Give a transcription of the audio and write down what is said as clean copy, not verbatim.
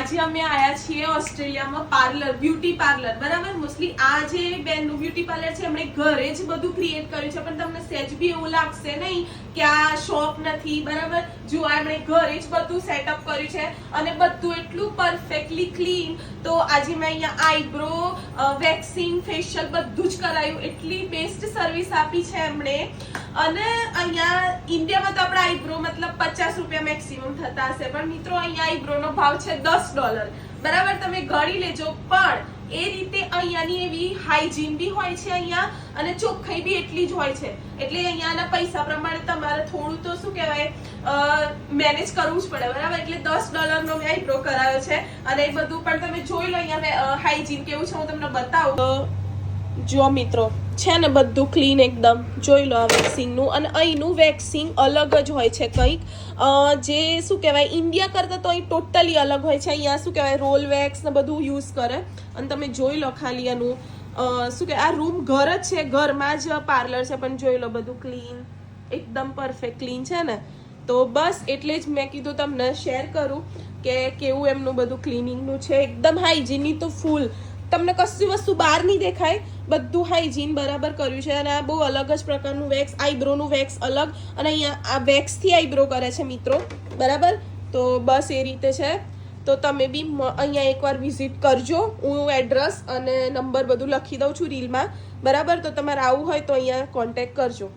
આજે અમે આયા છીએ ઓસ્ટ્રેલિયામાં પાર્લર, બ્યુટી પાર્લર, બરાબર. મોસ્ટલી આ જે બેનનું બ્યુટી પાર્લર છે એમણે ઘરે જ બધું ક્રિએટ કર્યું છે, પણ તમને સહેજ બી એવું લાગશે નહીં કે આ શોપ નથી, બરાબર. જો એમણે ઘરે જ બધું સેટઅપ કર્યું છે અને બધું એટલું પરફેક્ટલી ક્લીન. તો આજે મેં અહીંયા આઈબ્રો, વેક્સિંગ, ફેશિયલ બધું જ કરાયું. એટલી બેસ્ટ સર્વિસ આપી છે એમણે. અને અહીંયા ઇન્ડિયામાં તો આપણા આઈબ્રો મતલબ 50 રૂપિયા મેક્સિમમ થતા હશે, પણ મિત્રો અહીંયા આઈબ્રોનો ભાવ છે $10, બરાબર. તમે ગણી લેજો. પણ એ રીતે અહીંયાની એવી હાઇજીન બી હોય છે અહીંયા, અને ચોખ્ખાઈ બી એટલી જ હોય છે. એટલે અહીંયાના પૈસા પ્રમાણે તમારે થોડું તો શું કહેવાય મેનેજ કરવું જ પડે, બરાબર. એટલે $10 મેં આઈબ્રો કરાયો છે. અને એ બધું પણ તમે જોઈ લો અહીંયા હાઇજીન કેવું છે, હું તમને બતાવું. જો મિત્રો છે ને બધું ક્લીન એકદમ. જોઈ લો આ વેક્સિંગનું. અને અહીંનું વેક્સિંગ અલગ જ હોય છે કંઈક, જે શું કહેવાય ઇન્ડિયા કરતાં તો અહીં ટોટલી અલગ હોય છે. અહીંયા શું કહેવાય રોલ વેક્સ ને બધું યુઝ કરે. અને તમે જોઈ લો ખાલી એનું શું કહેવાય, આ રૂમ ઘર જ છે, ઘરમાં જ પાર્લર છે, પણ જોઈ લો બધું ક્લીન, એકદમ પરફેક્ટ ક્લીન છે ને. તો બસ એટલે જ મેં કીધું તમને શેર કરું કે કેવું એમનું બધું ક્લિનિંગનું છે. એકદમ હાઇજીનની તો ફૂલ, તમને કશી વસ્તુ બહાર નહીં દેખાય, બધું હાઇજીન બરાબર કર્યું છે. અને આ બહુ અલગ જ પ્રકારનું વેક્સ, આઈબ્રોનું વેક્સ અલગ, અને અહીંયા આ વેક્સથી આઈબ્રો કરે છે મિત્રો, બરાબર. તો બસ એ રીતે છે. તો તમે બી અહીંયા એકવાર વિઝિટ કરજો. હું એડ્રેસ અને નંબર બધું લખી દઉં છું રીલમાં, બરાબર. તો તમારે આવવું હોય તો અહીંયા કોન્ટેક્ટ કરજો.